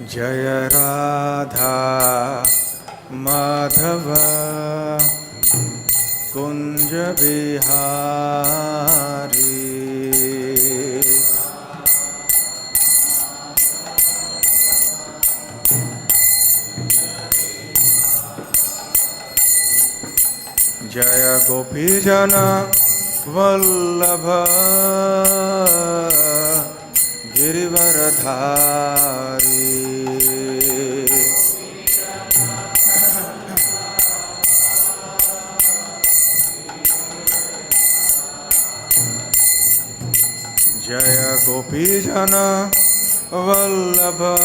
Jaya Radha Madhava Kunja Bihari Jaya Gopijana Vallabha Girivaradhari Jaya Gopijana Vallabha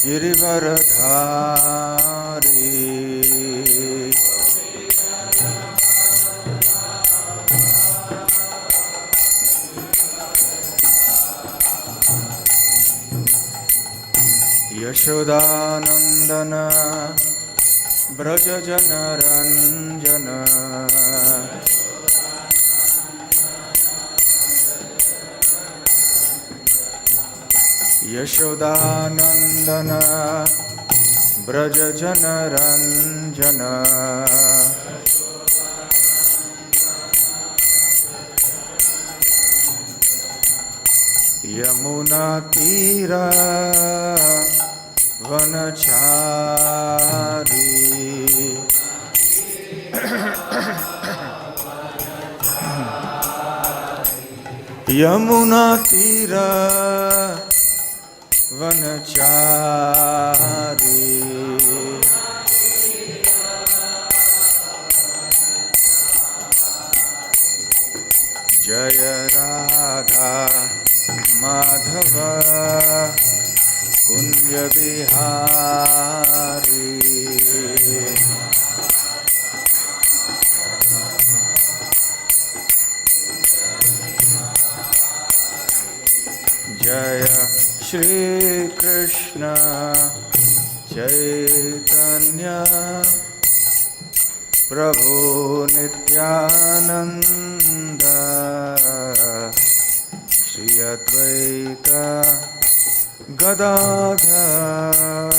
Girivaradhari Yashodanandana Brajajana Ranjana Yashodanandana Brajajana Ranjana Yamuna Tira Vanachari Yamuna Tira Vanachari Jaya Radha Madhava Kunja Bihari Jaya Shri Krishna Chaitanya Prabhu Nityananda Shri Advaita Gadadhar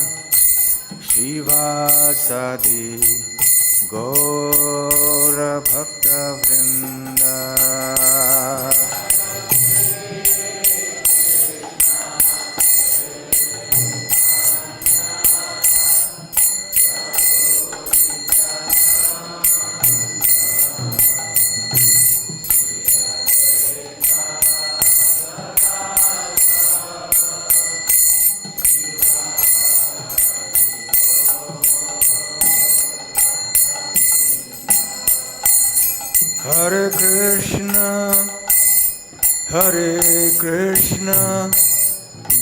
Shivasadi Gaura Bhakta Vrinda Hare Krishna,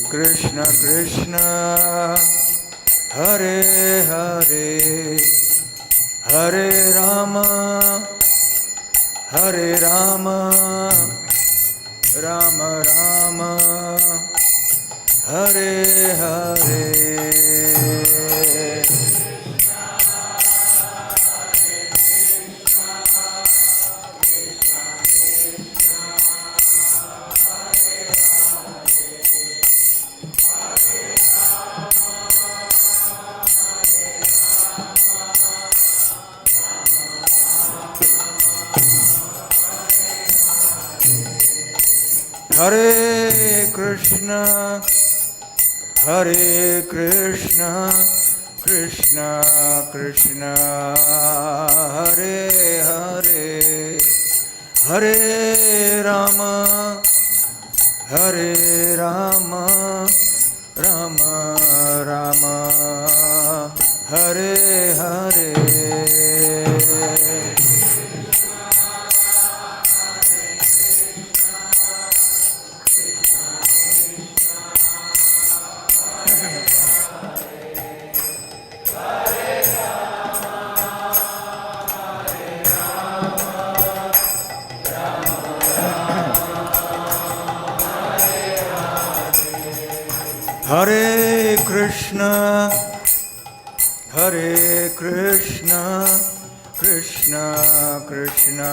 Krishna Krishna, Hare Hare, Hare Rama, Rama Rama, Hare Hare. Hare Krishna, Krishna Krishna, Hare Hare, Hare Rama, Rama Rama, Hare Hare. Hare Krishna, Krishna Krishna,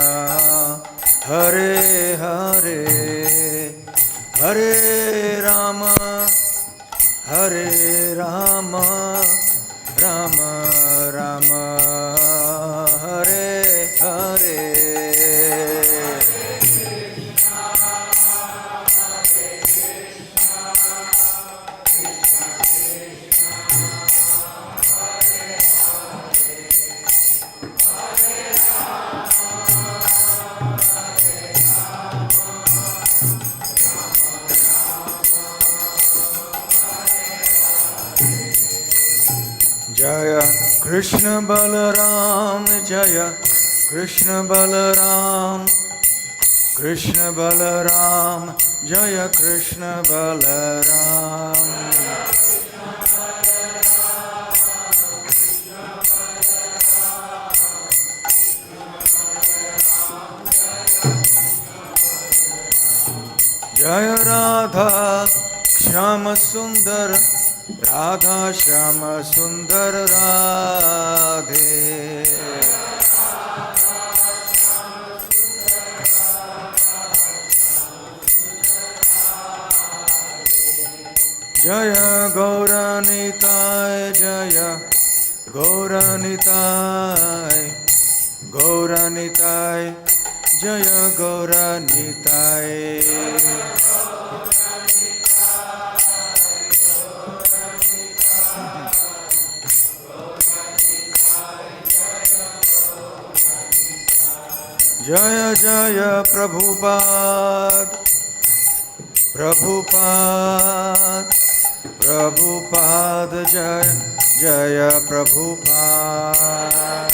Hare Hare, Hare Rama, Hare Rama, Rama Rama, Hare Hare. Jaya Krishna Balaram, Jaya Krishna Balaram, Krishna Balaram, Jaya Krishna Balaram. Jaya Radha Shyama Sundar, Radha Shyama Sundar Radhe. Jaya Gauranitai, Jaya Gauranitai, Gauranitai, Jaya Gauranitai. Jaya Jaya Prabhupada, Prabhupada, Prabhupada, Jaya Jaya Prabhupada.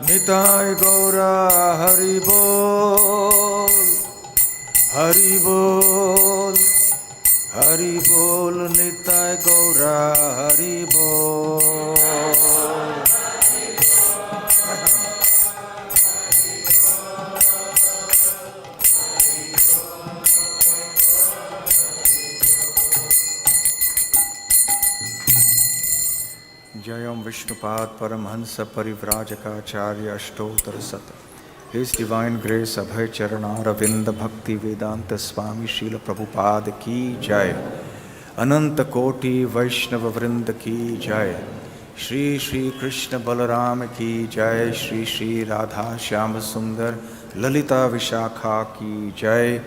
Nitai Gaura Haribol, Haribol, Haribol, Nitai Gaura Haribol. Jayam Vishnupad Paramhansa Parivrajaka Ashtotar Sat. His Divine Grace Abhay Charana Ravinda Bhakti Vedanta Swami Srila Prabhupada Ki Jai. Ananta Koti Vaishnava Vrinda Ki Jai. Shri Shri Krishna Balaram Ki Jai. Shri Shri Radha Shyama Sundar Lalita Vishakha Ki Jai.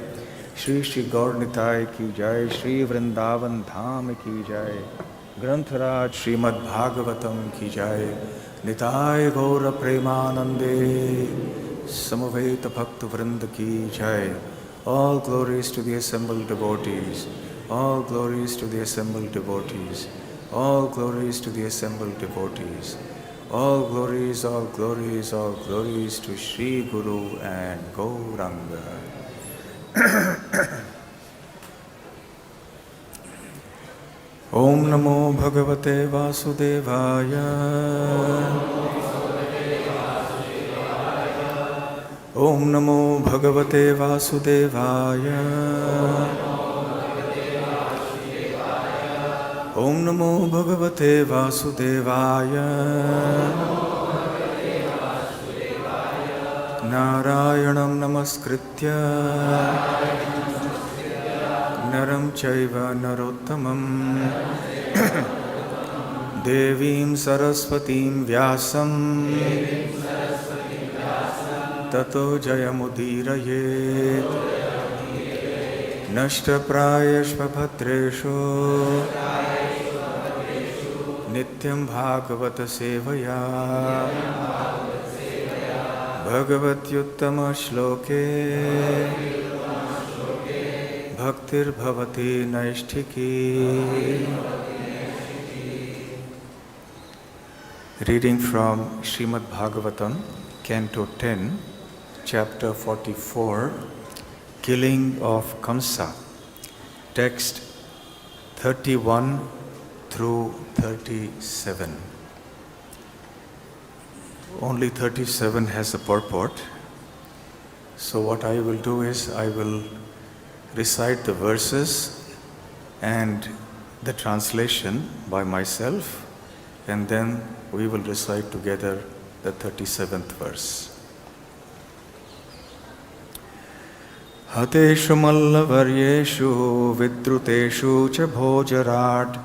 Shri Shri Gaurnitai Ki Jai. Shri Vrindavan Dham Ki Jai. Grantharaj Srimad Bhagavatam Ki Jai. Nitai Gaura Premanande Samaveta Bhakta Vrinda Ki Jai. All glories to the assembled devotees. All glories to the assembled devotees. All glories to the assembled devotees. All glories, all glories, all glories to Shri Guru and Gauranga. Om Namo Bhagavate Vasudevaya. Om Namo Bhagavate Vasudevaya. Om Namo Bhagavate Vasudevaya. Narayanam Namaskritya Naram Chaiva Narottamam Devim Saraswatim Vyasam Tato Jayamudiraye Nashta Prayashva Bhadreshu Nityam Bhagavata Sevaya Bhagavatyuttama Shloke Bhaktir Bhavati Naishtiki. Reading from Srimad Bhagavatam, Canto 10, Chapter 44, Killing of Kamsa. Text 31 through 37. Only 37 has a purport. So what I will do is I will recite the verses and the translation by myself, and then we will recite together the 37th verse. Hateshu mallavaryeshu vidruteshu cha bhojarat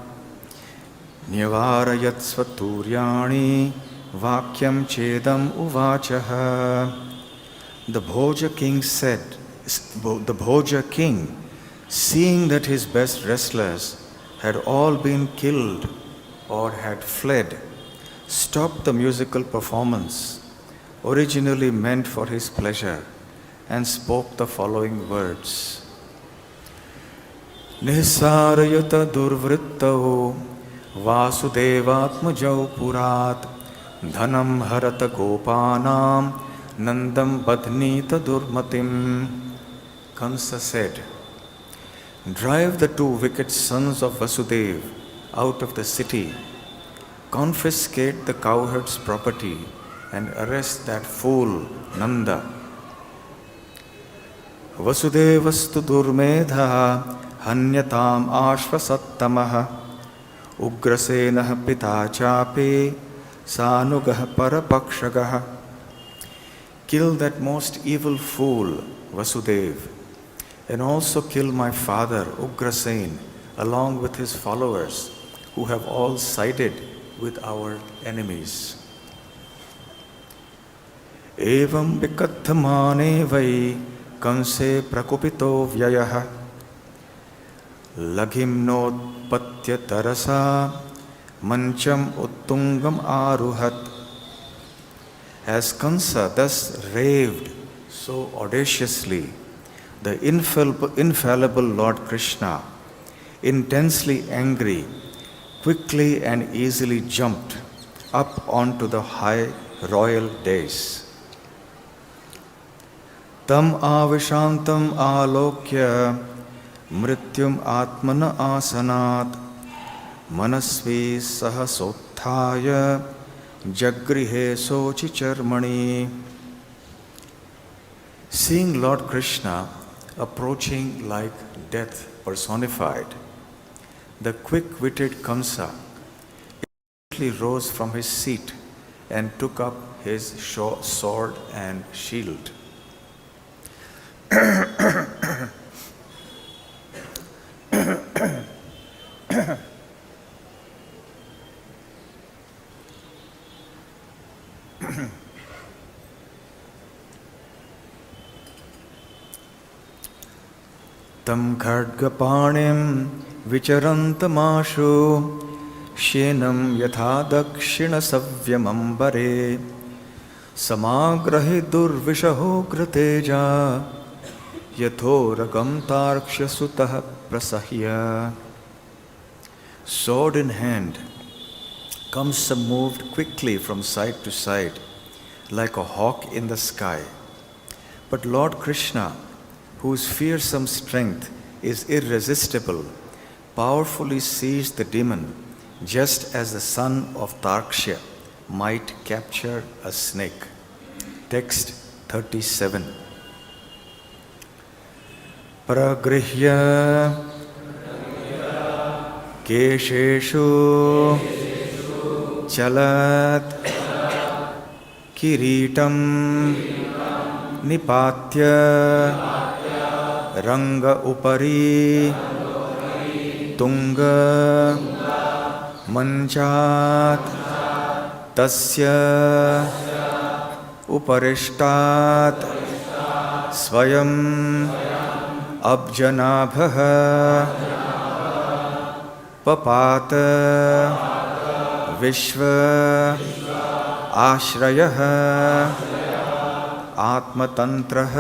Nyavarayat svaturyani vakyam chedam uvachaha. The Bhoja king said, the Bhoja king, seeing that his best wrestlers had all been killed or had fled, stopped the musical performance, originally meant for his pleasure, and spoke the following words. Nisarayata durvrittau Vasudevatmajau purat Dhanam harata gopanam Nandam badhnita durmatim. Kamsa said, drive the two wicked sons of Vasudeva out of the city, confiscate the cowherd's property, and arrest that fool Nanda. Vasudevastu durmedha hanyatam ashvasattamah Ugrasenah pita chape sanugah parapakshagah. Kill that most evil fool, Vasudeva, and also kill my father, Ugrasen, along with his followers, who have all sided with our enemies. Evam vikathamane vai kanse prakupito vyayah Laghimnotpatya tarasa mancham uttungam aruhat. As Kamsa thus raved so audaciously, the infallible Lord Krishna, intensely angry, quickly and easily jumped up onto the high royal dais. Tam avishantam alokya mrityum atmana asanat manasvi sahasothaya jaggrihe sochi charmani. Seeing Lord Krishna approaching like death personified, the quick-witted Kamsa immediately rose from his seat and took up his sword and shield. Tam khadgapanim vicharantamashu shenam yatha dakshina savyamambare samagrahi durvishaho grateja yathoragam tarksha sutah prasahya. Sword in hand, Kamsa moved quickly from side to side like a hawk in the sky. But Lord Krishna, whose fearsome strength is irresistible, powerfully seized the demon just as the son of Tarksha might capture a snake. Text 37. Pragrihya Kesheshu Chalat Kiritam Nipatya Ranga upari tunga manchat tasya uparishtat swayam abjanabha papata vishva ashrayah atmatantrah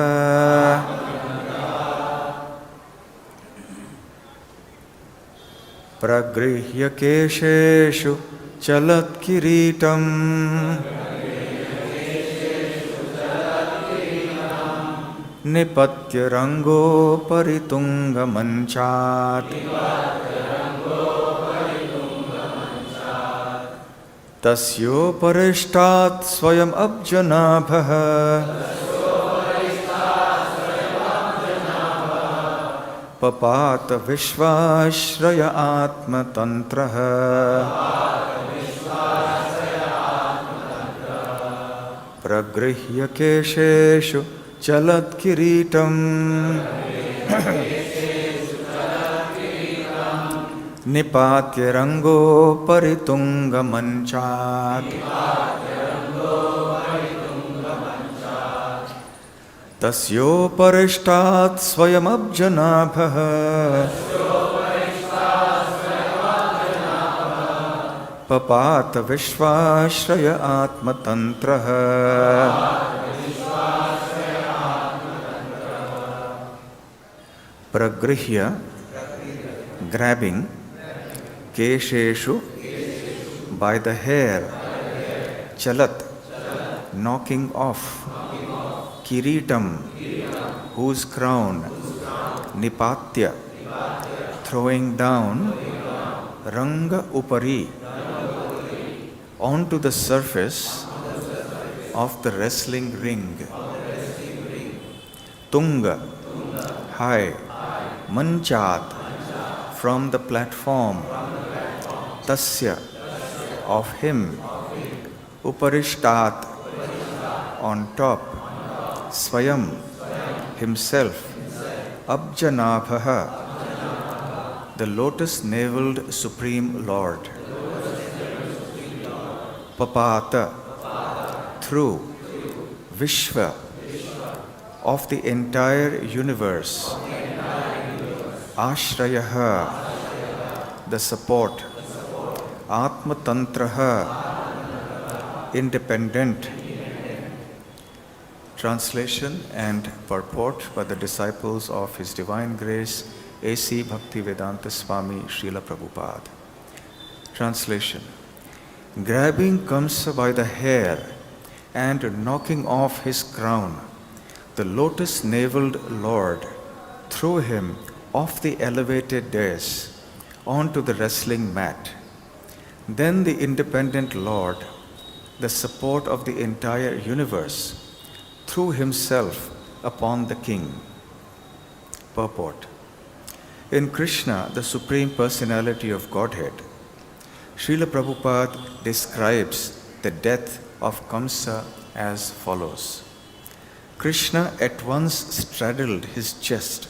Pragrihya kesheshu chalat kiritam Nipatya rango paritunga manchat Tasyo parishtat swayam abjanabha Papata vishvashraya atma tantraha. प्रगृह्य केशेषु चलत्किरीटं निपात्य रंगोपरि तुंगमंचात् तस्योपरिष्टात् स्वयमब्जनाभः पपात विश्वाश्रय आत्मतंत्रः प्रगृह्य grabbing, kesheshu by the hair, chalat knocking off, kiritam whose crown, nipatya throwing down, ranga upari onto the surface of the wrestling ring, tunga high, manchat from the platform, tasya of him, uparishtat on top, swayam himself, abjanabhaha the lotus-naveled Supreme Lord, papata through, vishva of the entire universe, ashrayaha the support, atmatantraha independent. Translation and purport by the disciples of His Divine Grace A.C. Bhaktivedanta Swami Srila Prabhupada. Translation. Grabbing Kamsa by the hair and knocking off his crown, the lotus-naveled Lord threw him off the elevated dais onto the wrestling mat. Then the independent Lord, the support of the entire universe, threw himself upon the king. Purport. In Krishna, the Supreme Personality of Godhead, Srila Prabhupada describes the death of Kamsa as follows. Krishna at once straddled his chest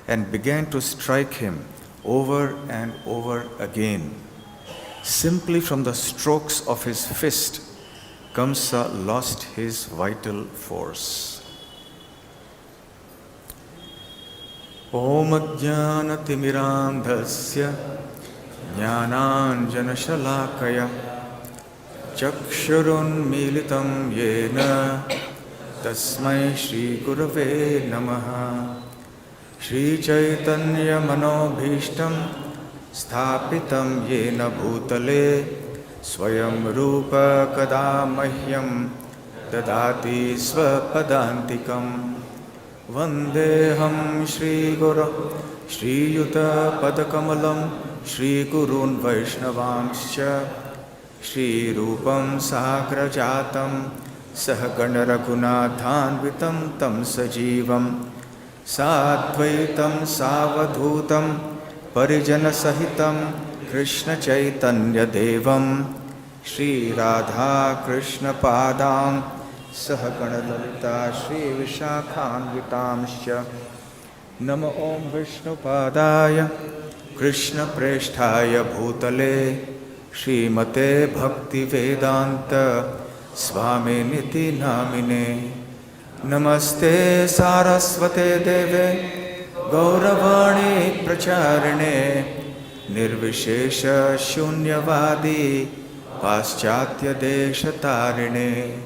and began to strike him over and over again. Simply from the strokes of his fist, Kamsa lost his vital force. Om Jnanatimirandhasya Jnananjanashalakaya Chakshurunmilitam Yena Tasmai Shri Gurave Namaha Shri Chaitanya Manobhishtam Sthapitam Yena Bhutale Swayam Rupa Kada Mahyam Dadati Swapadantikam Vandeham Shri Guru Shri Yuta Padakamalam Shri Gurun Vaishnavanscha Shri Rupam Sagrajatam Sahagana Raghunathanvitam Tam Sajivam Sadvaitam Savadhutam Parijana Sahitam Krishna Chaitanya Devam Shri Radha Krishna Padam Sahagana Lalita Shri Vishakhanvitamscha Namo Om Vishnu Padaya Krishna Presthaya Bhutale Srimate Bhakti Vedanta Swami Niti Namine Namaste Saraswate Deve Gauravani Pracharine Nirvishesha Shunyavadi Paschatya Deshatarine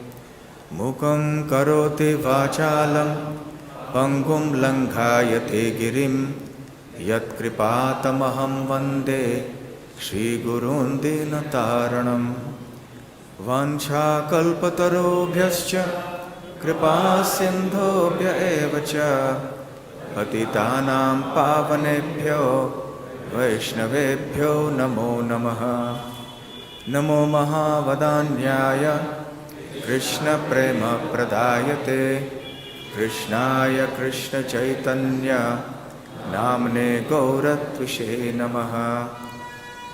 Mukam Karoti Vachalam Pangum Langhayate Girim Yat Kripatamaham Vande Shri Gurun Dinataranam Vancha Kalpatarobhyascha Kripa Sindhobhya Evacha Patitanam Pavanebhyo Vaishnavebhyo Namo Namaha Namo Mahavadanyaya Krishna Prema Pradayate Krishnaya Krishna Chaitanya Namne Gauratvishe Namaha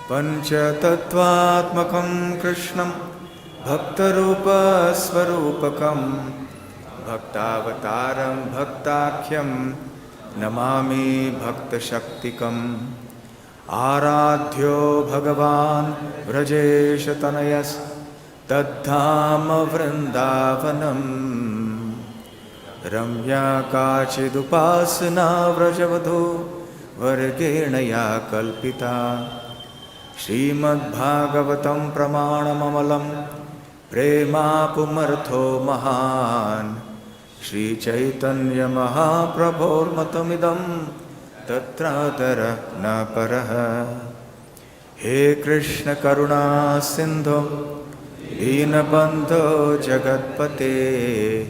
Pancha Tattvatmakam Krishnam Bhaktarupa Swarupakam Bhaktavataram Bhaktakyam Namami Bhakta Shaktikam Aradhyo Bhagavan Vrajesha Tanayas Tadhama Vrindavanam Ramya Kachidupasana Vrajavadhu Vargenaya Kalpita Srimad Bhagavatam Pramanamamalam Prema Pumartho Mahan Shri Chaitanya Mahaprabhor Matamidam Tatradara Naparaha He Krishna Karuna Sindhu Dinabandho Jagatpate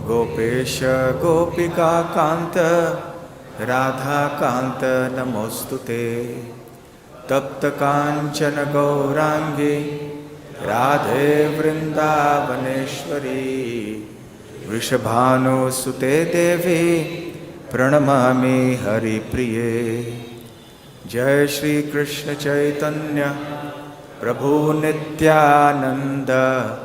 Gopesha Gopika Kanta Radha Kanta Namostute Tapta Kanchana Gaurangi Radhe Vrindavaneshwari Vrishabhanu Sute Devi Pranamami Hari Priye Jai Shri Krishna Chaitanya Prabhu Nityananda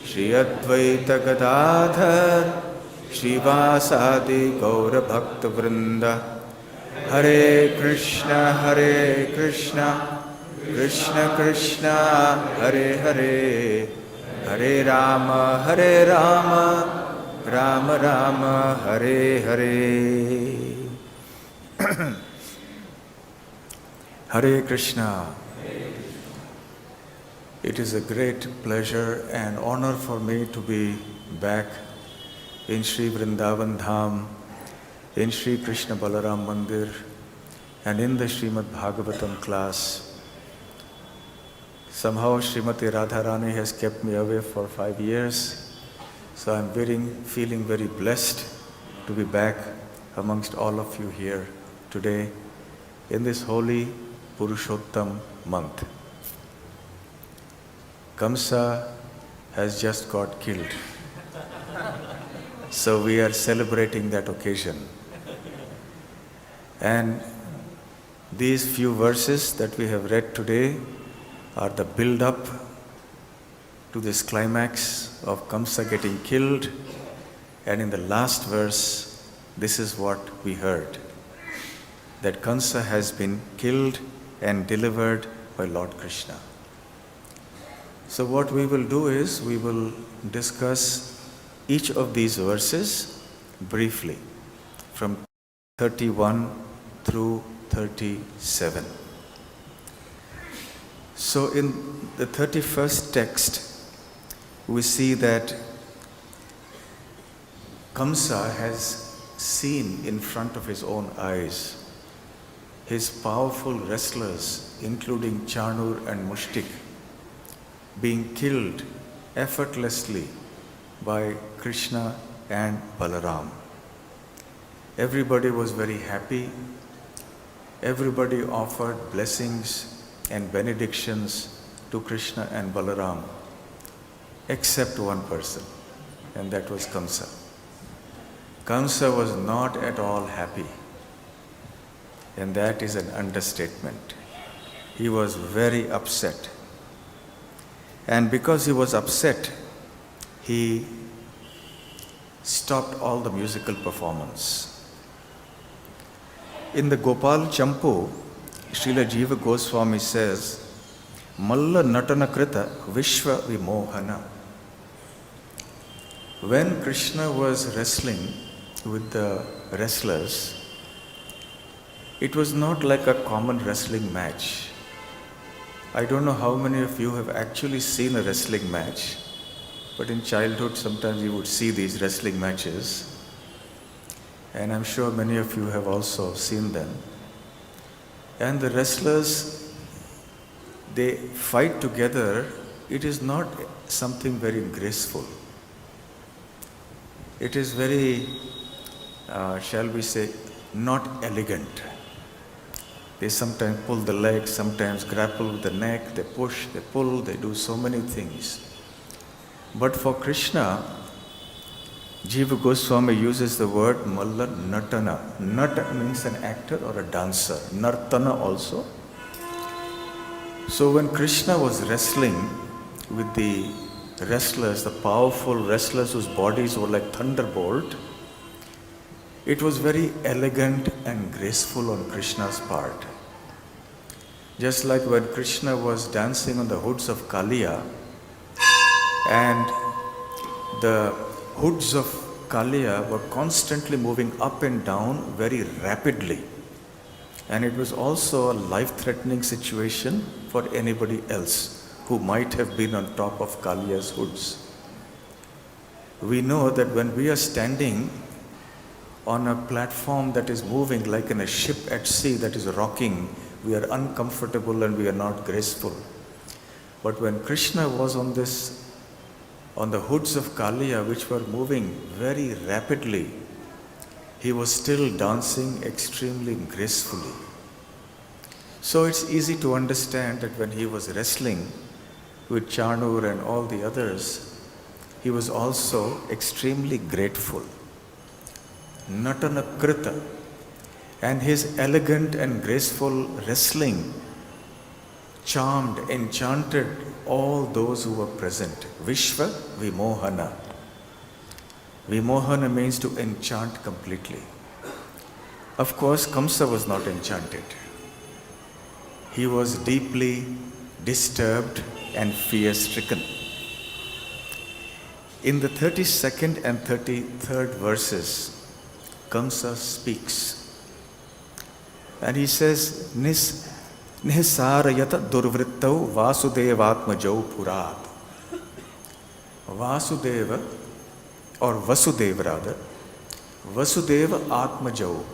Shri Advaita Gadadhar Shri Vasadi Gaura Bhakta Vrinda Hare Krishna Krishna Krishna Hare Hare Hare Rama Rama Rama Hare Hare Hare Krishna. It is a great pleasure and honor for me to be back in Sri Vrindavan Dham, in Sri Krishna Balaram Mandir, and in the Srimad Bhagavatam class. Somehow Srimati Radharani has kept me away for 5 years, so I'm feeling very blessed to be back amongst all of you here today in this holy Purushottam month. Kamsa has just got killed, so we are celebrating that occasion. And these few verses that we have read today are the build-up to this climax of Kamsa getting killed. And in the last verse, this is what we heard, that Kamsa has been killed and delivered by Lord Krishna. So what we will do is, we will discuss each of these verses briefly, from 31 through 37. So in the 31st text, we see that Kamsa has seen in front of his own eyes his powerful wrestlers, including Chanur and Mushtik, being killed effortlessly by Krishna and Balaram. Everybody was very happy. Everybody offered blessings and benedictions to Krishna and Balaram, except one person, and that was Kamsa. Kamsa was not at all happy, and that is an understatement. He was very upset. And because he was upset, he stopped all the musical performance. In the Gopal Champu, Srila Jiva Goswami says, Malla Natana Krita Vishwa Vimohana. When Krishna was wrestling with the wrestlers, it was not like a common wrestling match. I don't know how many of you have actually seen a wrestling match, but in childhood sometimes you would see these wrestling matches, and I'm sure many of you have also seen them. And the wrestlers, they fight together. It is not something very graceful. It is very, shall we say, not elegant. They sometimes pull the legs, sometimes grapple with the neck, they push, they pull, they do so many things. But for Krishna, Jiva Goswami uses the word Malla Natana. Nat means an actor or a dancer. Nartana also. So when Krishna was wrestling with the wrestlers, the powerful wrestlers whose bodies were like thunderbolt, it was very elegant and graceful on Krishna's part. Just like when Krishna was dancing on the hoods of Kaliya, and the hoods of Kaliya were constantly moving up and down very rapidly. And it was also a life-threatening situation for anybody else who might have been on top of Kaliya's hoods. We know that when we are standing on a platform that is moving like in a ship at sea that is rocking, we are uncomfortable and we are not graceful. But when Krishna was on the hoods of Kaliya, which were moving very rapidly, he was still dancing extremely gracefully. So it's easy to understand that when he was wrestling with Chanur and all the others, he was also extremely grateful. Natana Krita. And his elegant and graceful wrestling charmed, enchanted all those who were present. Vishva Vimohana. Vimohana means to enchant completely. Of course, Kamsa was not enchanted. He was deeply disturbed and fear-stricken. In the 32nd and 33rd verses, Kamsa speaks. And he says, Nisarayata durvrittau vasudevatmajau purat. Vasudeva, or Vasudeva rather, Vasudeva Atmajau.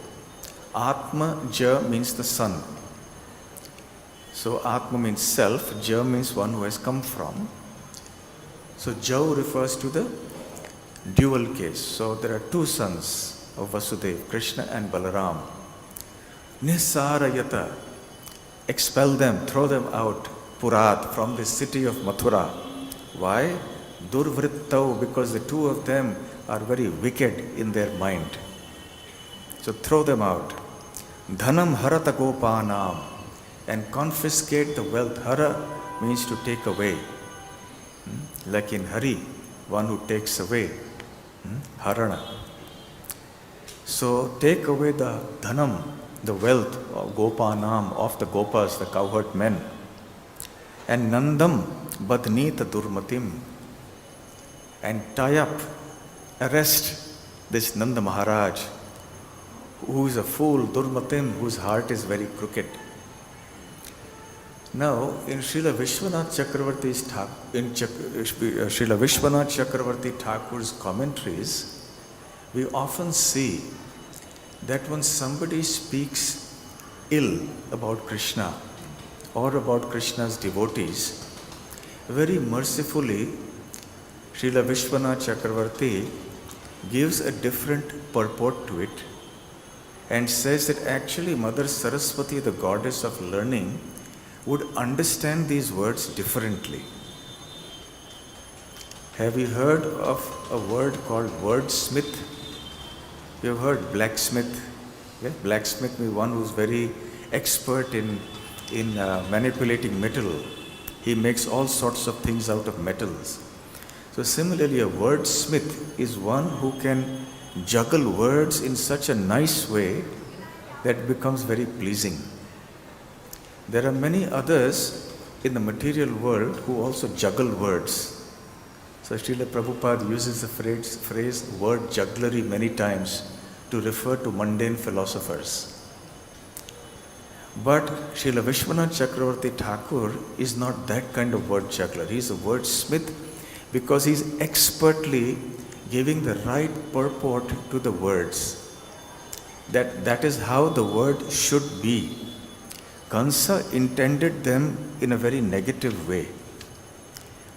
Atma Ja means the sun. So Atma means self, Ja means one who has come from. So Jau refers to the dual case. So there are two sons of Vasudeva, Krishna and Balaram. Nisarayata, expel them, throw them out, Purat, from the city of Mathura. Why? Durvrittau, because the two of them are very wicked in their mind. So throw them out. Dhanam harata gopanam, and confiscate the wealth. Hara means to take away. Like in Hari, one who takes away. Harana. So take away the dhanam, the wealth of gopanam, of the gopas, the cowherd men. And nandam badnita durmatim, and tie up, arrest this Nanda Maharaj, who is a fool, durmatim, whose heart is very crooked. Now, in Srila Viswanath Chakravarti Thakur's commentaries, we often see that when somebody speaks ill about Krishna or about Krishna's devotees, very mercifully, Srila Viswanath Chakravarti gives a different purport to it and says that actually Mother Saraswati, the goddess of learning, would understand these words differently. Have you heard of a word called wordsmith? You have heard blacksmith. Yeah? Blacksmith means one who's very expert in manipulating metal. He makes all sorts of things out of metals. So similarly, a wordsmith is one who can juggle words in such a nice way that it becomes very pleasing. There are many others in the material world who also juggle words. So Srila Prabhupada uses the phrase word jugglery many times to refer to mundane philosophers. But Srila Viswanath Chakravarti Thakur is not that kind of word juggler. He is a wordsmith because he is expertly giving the right purport to the words. That is how the word should be. Kamsa intended them in a very negative way.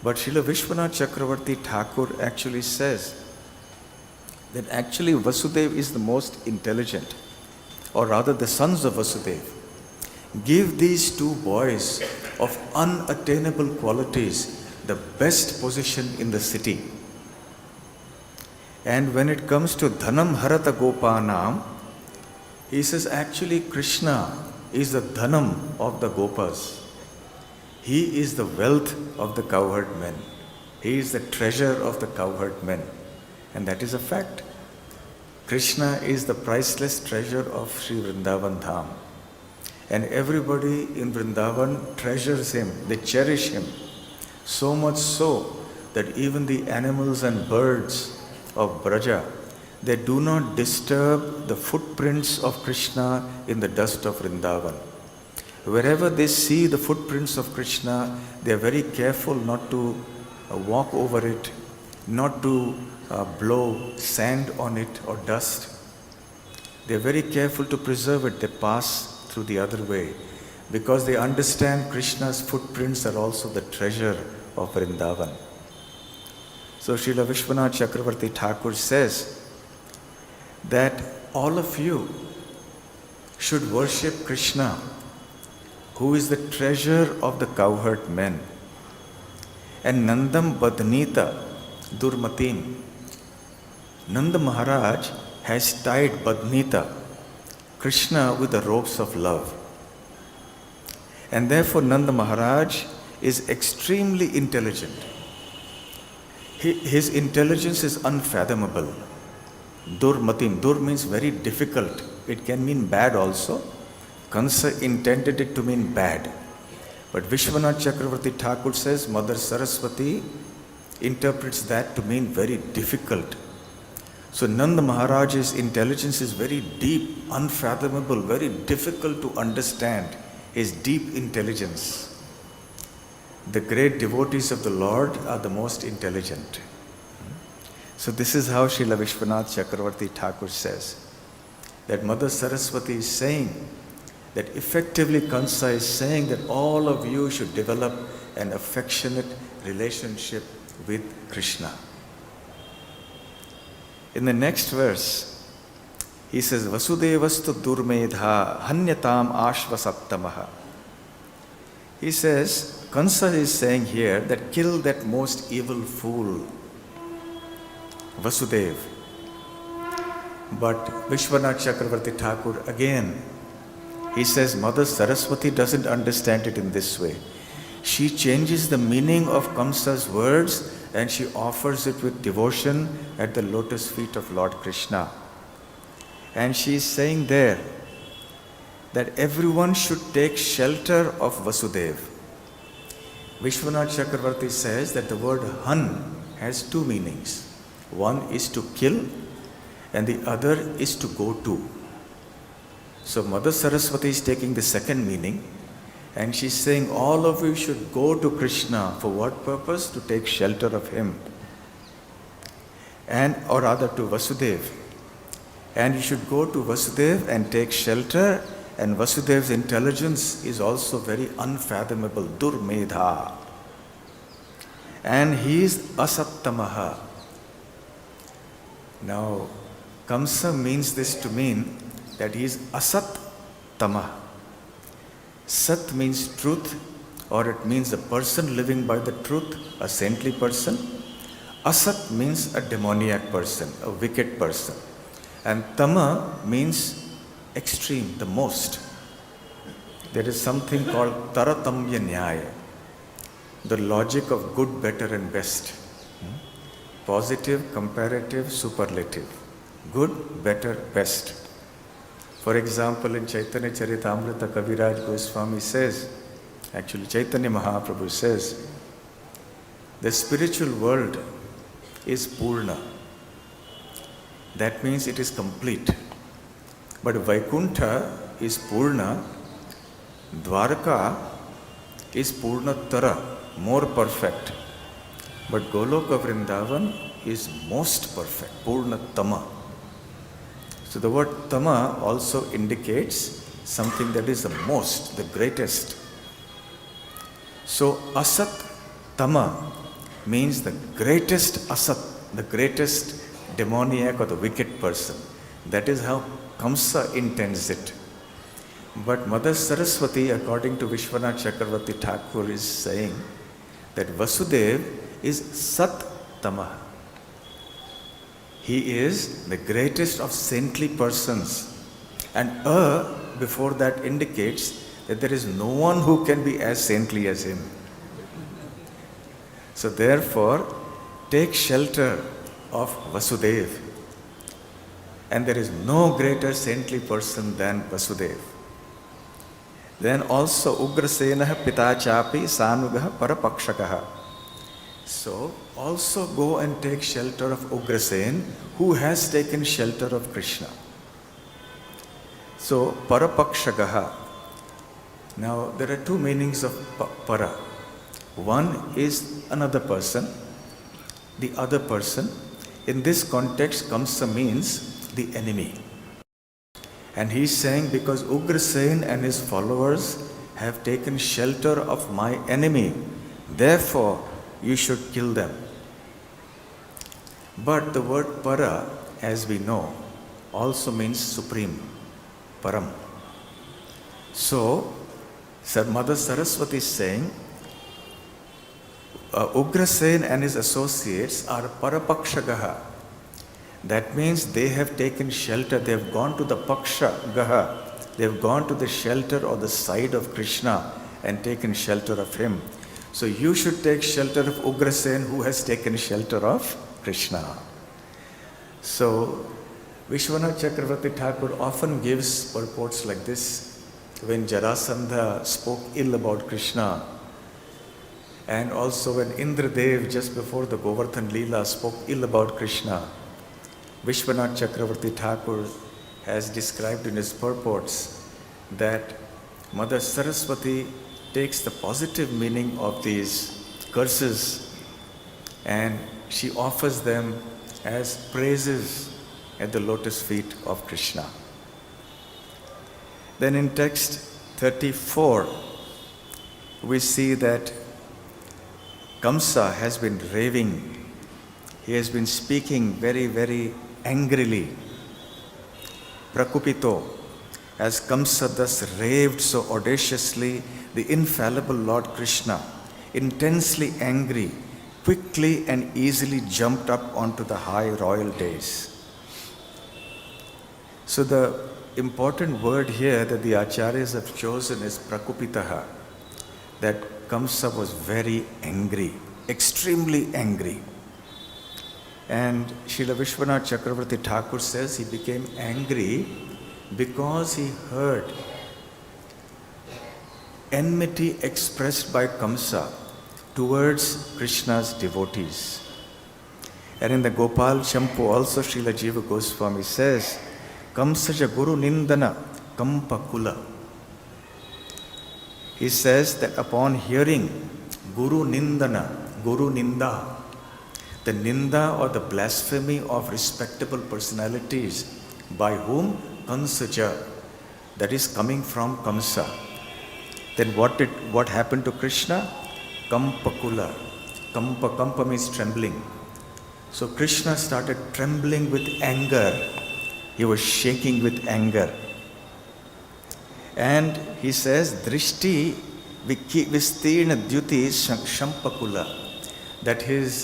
But Srila Viswanath Chakravarti Thakur actually says that actually Vasudeva is the most intelligent, or rather the sons of Vasudeva. Give these two boys of unattainable qualities the best position in the city. And when it comes to Dhanam Harata Gopanam, he says actually Krishna is the Dhanam of the Gopas. He is the wealth of the cowherd men. He is the treasure of the cowherd men. And that is a fact. Krishna is the priceless treasure of Sri Vrindavan Dham. And everybody in Vrindavan treasures him, they cherish him. So much so that even the animals and birds of Braja, they do not disturb the footprints of Krishna in the dust of Vrindavan. Wherever they see the footprints of Krishna, they are very careful not to walk over it, not to blow sand on it or dust. They are very careful to preserve it. They pass through the other way because they understand Krishna's footprints are also the treasure of Vrindavan. So Srila Viswanath Chakravarti Thakur says that all of you should worship Krishna, who is the treasure of the cowherd men. And Nandam Badnita Durmatim. Nanda Maharaj has tied Badnita, Krishna, with the ropes of love. And therefore Nanda Maharaj is extremely intelligent. His intelligence is unfathomable. Durmatim. Dur means very difficult. It can mean bad also. Kamsa intended it to mean bad. But Viswanath Chakravarti Thakur says Mother Saraswati interprets that to mean very difficult. So Nanda Maharaj's intelligence is very deep, unfathomable, very difficult to understand. His deep intelligence. The great devotees of the Lord are the most intelligent. So this is how Srila Viswanath Chakravarti Thakur says that Mother Saraswati is saying that effectively Kamsa is saying that all of you should develop an affectionate relationship with Krishna. In the next verse, he says, Vasudevastu durmedha hanyatam ashvasattamaha. He says, Kamsa is saying here that kill that most evil fool, Vasudev. But Vishwanath Chakravarti Thakur again, he says Mother Saraswati doesn't understand it in this way. She changes the meaning of Kamsa's words and she offers it with devotion at the lotus feet of Lord Krishna. And she is saying there that everyone should take shelter of Vasudev. Vishwanath Chakravarti says that the word Han has two meanings. One is to kill and the other is to go to. So Mother Saraswati is taking the second meaning and she's saying all of you should go to Krishna. For what purpose? To take shelter of him. And or rather to Vasudev. And you should go to Vasudev and take shelter, and Vasudev's intelligence is also very unfathomable, durmedha. And he is asattamaha. Now, Kamsa means this to mean that he is asat tamah. Sat means truth, or it means a person living by the truth, a saintly person. Asat means a demoniac person, a wicked person. And tama means extreme, the most. There is something called taratamya nyaya, the logic of good, better and best. Positive, comparative, superlative. Good, better, best. For example, in Chaitanya Charitamrita, Kaviraj Goswami says, actually Chaitanya Mahaprabhu says, the spiritual world is Purna. That means it is complete. But Vaikuntha is Purna, Dwarka is Purnatara, more perfect. But Goloka Vrindavan is most perfect, Purnatama. So the word Tama also indicates something that is the most, the greatest. So Asat Tama means the greatest Asat, the greatest demoniac or the wicked person. That is how Kamsa intends it. But Mother Saraswati, according to Viswanath Chakravarti Thakur, is saying that Vasudev is Sat Tama. He is the greatest of saintly persons. And before that indicates that there is no one who can be as saintly as him. So therefore, take shelter of Vasudeva. And there is no greater saintly person than Vasudeva. Then also Ugrasenaha Pitachapi Sanugaha Parapakshakaha. So also go and take shelter of Ugrasen, who has taken shelter of Krishna. So Parapakshakaha. Now there are two meanings of para. One is another person, the other person. In this context, Kamsa means the enemy. And he's saying, because Ugrasen and his followers have taken shelter of my enemy, therefore you should kill them. But the word para, as we know, also means supreme, param. So, Mother Saraswati is saying, Ugrasen and his associates are parapakshagaha. That means they have taken shelter, they have gone to the pakshagaha, they have gone to the shelter or the side of Krishna and taken shelter of him. So you should take shelter of Ugrasen, who has taken shelter of Krishna. So Viswanath Chakravarti Thakur often gives purports like this. When Jarasandha spoke ill about Krishna, and also when Indradev just before the Govardhan Leela spoke ill about Krishna, Viswanath Chakravarti Thakur has described in his purports that Mother Saraswati takes the positive meaning of these curses and she offers them as praises at the lotus feet of Krishna. Then in text 34, we see that Kamsa has been raving. He has been speaking very, very angrily. Prakupito, as Kamsa thus raved so audaciously, the infallible Lord Krishna, intensely angry, quickly and easily jumped up onto the high royal dais. So the important word here that the acharyas have chosen is prakupitaha, that Kamsa was very angry, extremely angry. And Srila Viswanath Chakravarti Thakur says he became angry because he heard enmity expressed by Kamsa towards Krishna's devotees. And in the Gopal Champu also Srila Jiva Goswami says, Kamsaja Guru Nindana Kampakula. He says that upon hearing Guru Nindana, Guru Ninda, the Ninda or the blasphemy of respectable personalities, by whom? Kamsaja, that is coming from Kamsa. Then what happened to Krishna? Kampakula. Kampa means trembling. So Krishna started trembling with anger. He was shaking with anger. And he says, Drishti Vistirna Dyuti Shampakula, that his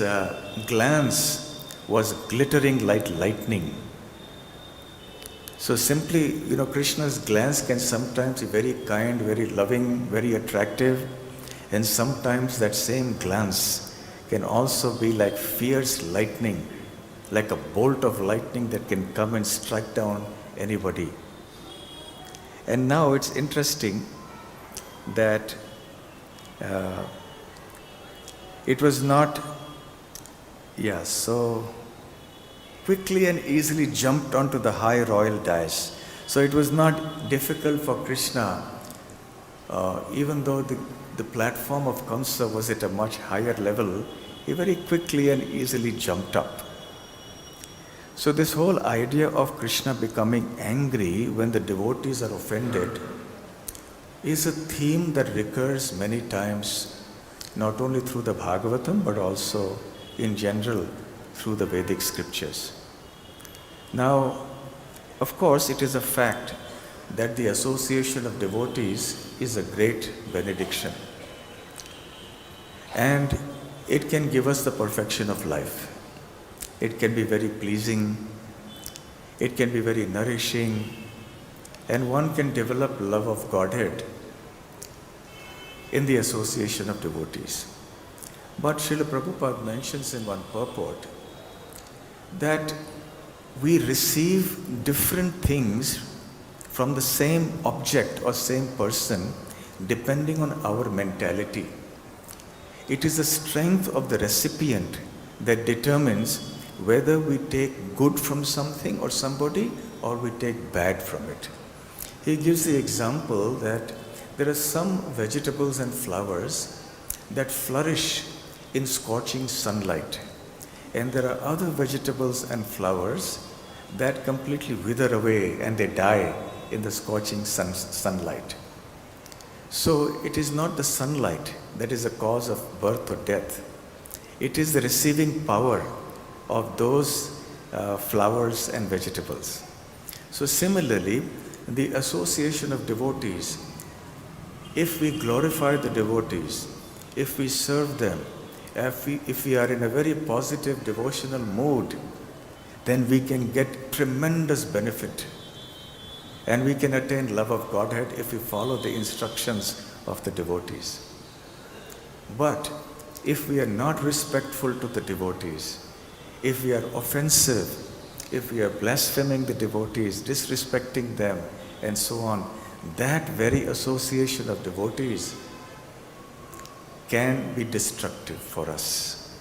glance was glittering like lightning. So simply, Krishna's glance can sometimes be very kind, very loving, very attractive, and sometimes that same glance can also be like fierce lightning, like a bolt of lightning that can come and strike down anybody. And now it's interesting that it was not, so quickly and easily jumped onto the high royal dais. So it was not difficult for Krishna, even though the platform of Kamsa was at a much higher level, he very quickly and easily jumped up. So this whole idea of Krishna becoming angry when the devotees are offended is a theme that recurs many times, not only through the Bhagavatam, but also in general through the Vedic scriptures. Now, of course, it is a fact that the association of devotees is a great benediction. And it can give us the perfection of life. It can be very pleasing, it can be very nourishing, and one can develop love of Godhead in the association of devotees. But Srila Prabhupada mentions in one purport that we receive different things from the same object or same person depending on our mentality. It is the strength of the recipient that determines whether we take good from something or somebody or we take bad from it. He gives the example that there are some vegetables and flowers that flourish in scorching sunlight, and there are other vegetables and flowers that completely wither away and they die in the scorching sunlight. So it is not the sunlight that is the cause of birth or death. It is the receiving power of those flowers and vegetables. So similarly, the association of devotees, if we glorify the devotees, if we serve them, if we are in a very positive devotional mood, then we can get tremendous benefit. And we can attain love of Godhead if we follow the instructions of the devotees. But if we are not respectful to the devotees, if we are offensive, if we are blaspheming the devotees, disrespecting them, and so on, that very association of devotees can be destructive for us.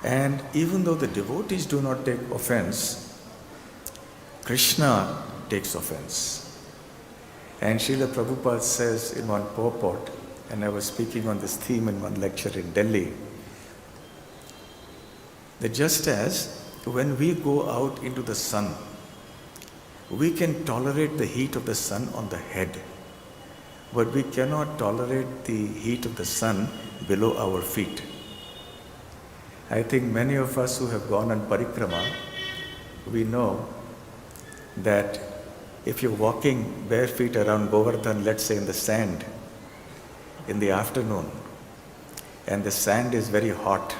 And even though the devotees do not take offense, Krishna takes offense. And Srila Prabhupada says in one purport, and I was speaking on this theme in one lecture in Delhi, that just as when we go out into the sun, we can tolerate the heat of the sun on the head, but we cannot tolerate the heat of the sun below our feet. I think many of us who have gone on parikrama, we know that if you're walking bare feet around Govardhan, let's say in the sand, in the afternoon, and the sand is very hot,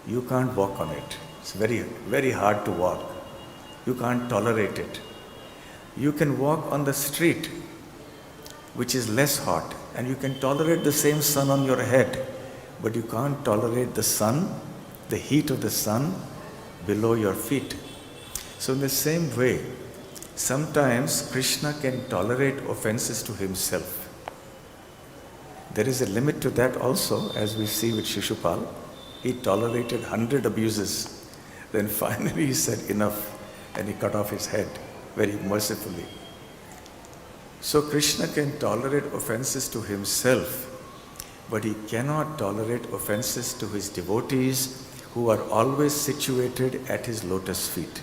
you can't walk on it. It's very, very hard to walk. You can't tolerate it. You can walk on the street, which is less hot, and you can tolerate the same sun on your head, but you can't tolerate the sun, the heat of the sun below your feet. So in the same way, sometimes Krishna can tolerate offenses to himself. There is a limit to that also, as we see with Shishupal. He tolerated 100 abuses. Then finally he said enough, and he cut off his head very mercifully. So Krishna can tolerate offenses to himself, but he cannot tolerate offenses to his devotees who are always situated at his lotus feet.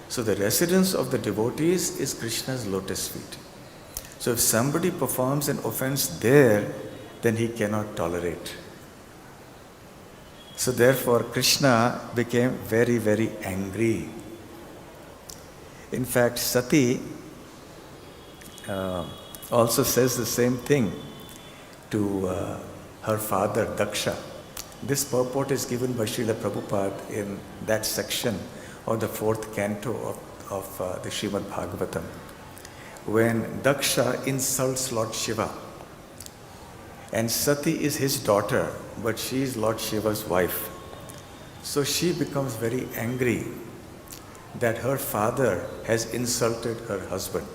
So the residence of the devotees is Krishna's lotus feet. So if somebody performs an offense there, then he cannot tolerate. So therefore Krishna became very, very angry. In fact, Sati also says the same thing to her father Daksha. This purport is given by Srila Prabhupada in that section of the 4th canto of the Srimad Bhagavatam, when Daksha insults Lord Shiva. And Sati is his daughter, but she is Lord Shiva's wife. So she becomes very angry that her father has insulted her husband.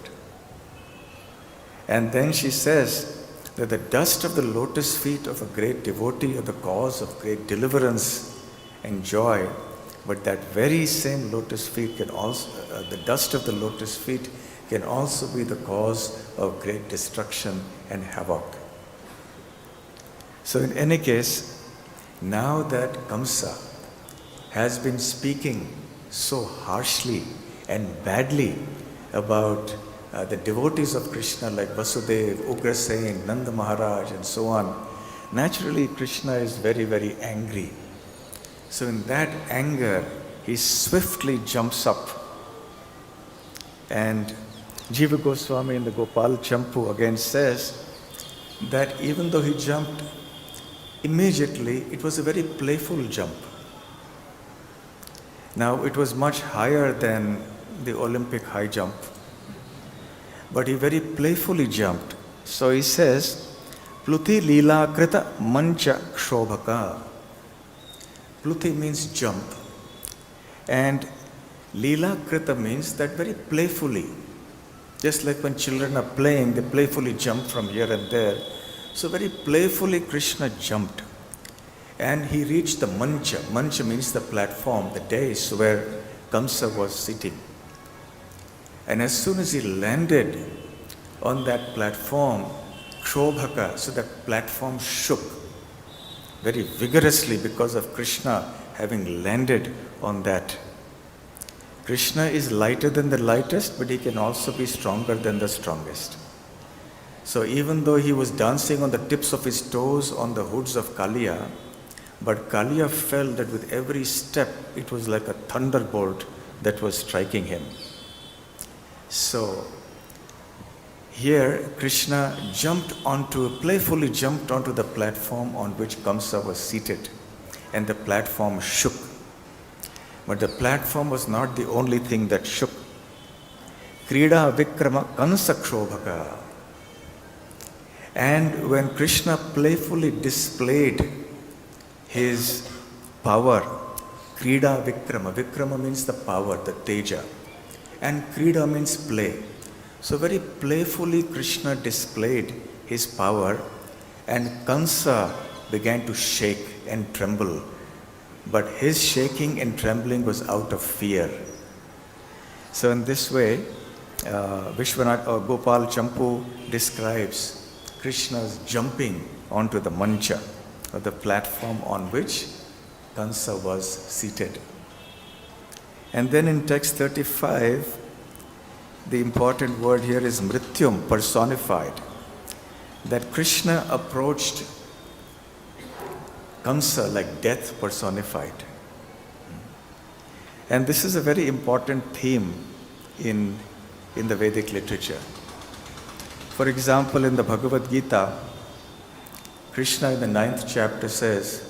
And then she says that the dust of the lotus feet of a great devotee are the cause of great deliverance and joy, but that very same lotus feet can also, the dust of the lotus feet can also be the cause of great destruction and havoc. So in any case, now that Kamsa has been speaking so harshly and badly about the devotees of Krishna like Vasudev, Ugrasen, Nanda Maharaj and so on, naturally Krishna is very, very angry. So in that anger, he swiftly jumps up. And Jiva Goswami in the Gopal Champu again says that even though he jumped immediately, it was a very playful jump. Now it was much higher than the Olympic high jump, but he very playfully jumped. So he says, Pluti Leela Krita Mancha Kshobhaka. Pluti means jump. And Leela Krita means that very playfully. Just like when children are playing, they playfully jump from here and there. So very playfully Krishna jumped. And he reached the mancha. Mancha means the platform, the dais where Kamsa was sitting. And as soon as he landed on that platform, Kshobhaka, so that platform shook very vigorously because of Krishna having landed on that. Krishna is lighter than the lightest, but he can also be stronger than the strongest. So even though he was dancing on the tips of his toes on the hoods of Kaliya, but Kaliya felt that with every step it was like a thunderbolt that was striking him. So here Krishna playfully jumped onto the platform on which Kamsa was seated, and the platform shook. But the platform was not the only thing that shook. Krida Vikrama Kansa Kshobhaka. And when Krishna playfully displayed his power, Krida Vikrama. Vikrama means the power, the teja. And Krida means play. So very playfully Krishna displayed his power, and Kansa began to shake and tremble. But his shaking and trembling was out of fear. So in this way, Viswanath or Gopal Champu describes Krishna's jumping onto the mancha, or the platform on which Kamsa was seated. And then in text 35, the important word here is mrityum, personified. That Krishna approached Kamsa like death personified. And this is a very important theme in the Vedic literature. For example, in the Bhagavad Gita, Krishna in the 9th chapter says,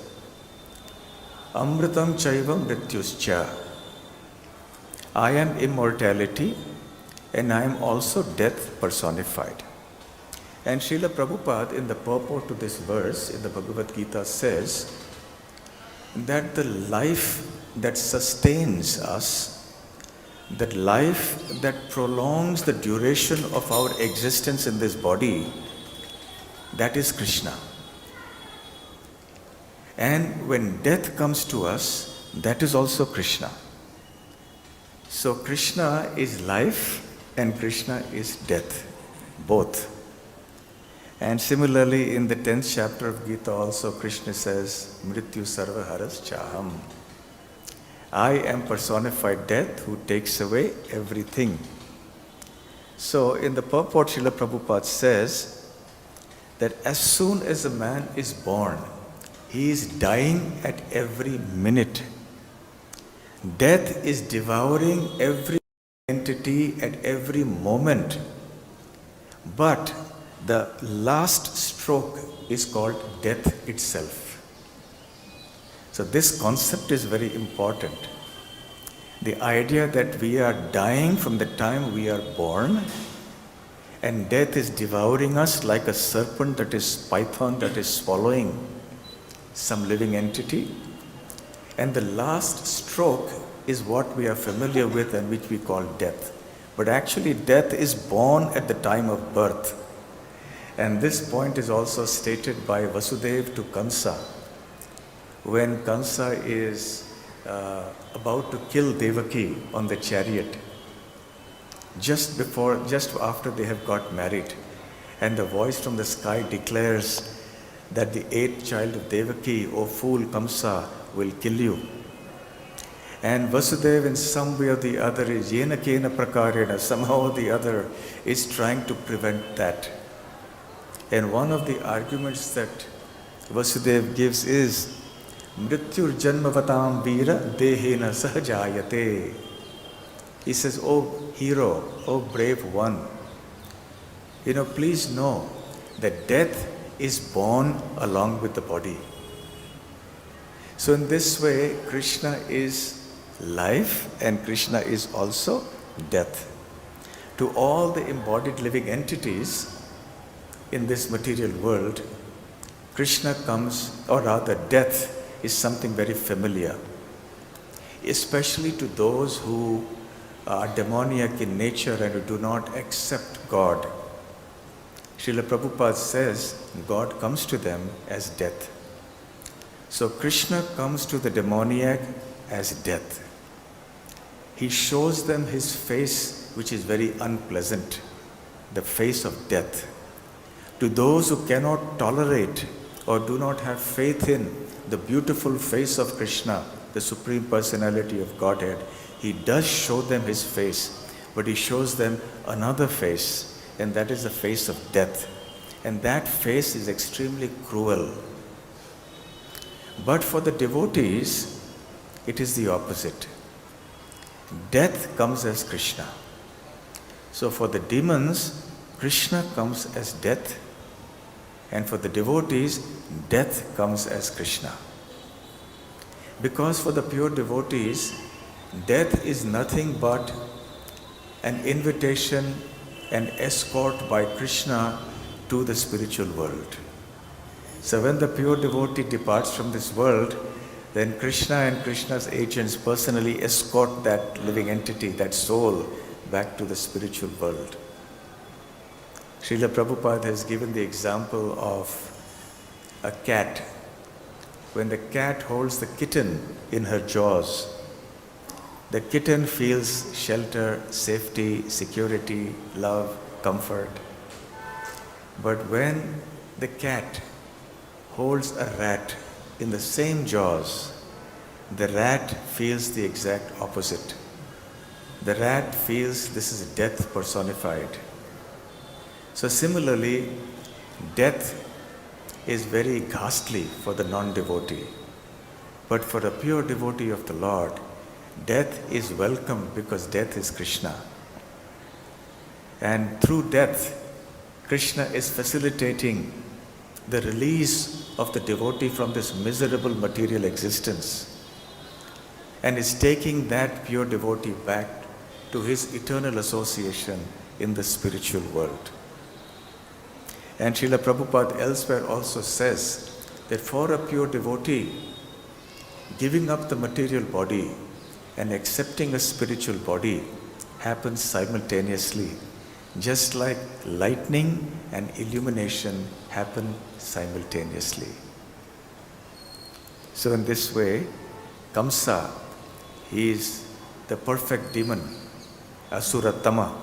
Amritam chaiva mrityuscha. I am immortality and I am also death personified. And Srila Prabhupada in the purport to this verse in the Bhagavad Gita says that the life that sustains us, that life that prolongs the duration of our existence in this body, that is Krishna. And when death comes to us, that is also Krishna. So Krishna is life and Krishna is death, both. And similarly in the 10th chapter of Gita also Krishna says, Mrityu sarva haras chaham. I am personified death who takes away everything. So in the purport Srila Prabhupada says that as soon as a man is born, he is dying at every minute. Death is devouring every entity at every moment. But the last stroke is called death itself. So this concept is very important. The idea that we are dying from the time we are born, and death is devouring us like a serpent, that is python, that is swallowing some living entity. And the last stroke is what we are familiar with and which we call death. But actually death is born at the time of birth. And this point is also stated by Vasudeva to Kamsa. When Kamsa is about to kill Devaki on the chariot, just after they have got married, and the voice from the sky declares that the 8th child of Devaki, O fool Kamsa, will kill you. And Vasudeva in some way or the other is yena kena prakarena, somehow or the other is trying to prevent that. And one of the arguments that Vasudeva gives is Mrityur janmavatam vira dehena sahajayate. He says, oh hero, oh brave one, please know that death is born along with the body. So in this way, Krishna is life and Krishna is also death. To all the embodied living entities in this material world, Krishna comes, or rather death is something very familiar, especially to those who are demoniac in nature and who do not accept God. Srila Prabhupada says God comes to them as death. So Krishna comes to the demoniac as death. He shows them his face, which is very unpleasant, the face of death. To those who cannot tolerate or do not have faith in the beautiful face of Krishna, the Supreme Personality of Godhead, he does show them his face, but he shows them another face, and that is the face of death. And that face is extremely cruel. But for the devotees, it is the opposite. Death comes as Krishna. So for the demons, Krishna comes as death, and for the devotees, death comes as Krishna. Because for the pure devotees, death is nothing but an invitation, an escort by Krishna to the spiritual world. So when the pure devotee departs from this world, then Krishna and Krishna's agents personally escort that living entity, that soul, back to the spiritual world. Srila Prabhupada has given the example of a cat. When the cat holds the kitten in her jaws, the kitten feels shelter, safety, security, love, comfort. But when the cat holds a rat in the same jaws, the rat feels the exact opposite. The rat feels this is death personified. So similarly, death is very ghastly for the non-devotee. But for a pure devotee of the Lord, death is welcome because death is Krishna. And through death, Krishna is facilitating the release of the devotee from this miserable material existence and is taking that pure devotee back to his eternal association in the spiritual world. And Srila Prabhupada elsewhere also says that for a pure devotee, giving up the material body and accepting a spiritual body happens simultaneously, just like lightning and illumination happen simultaneously. So in this way, Kamsa, he is the perfect demon, Asuratama.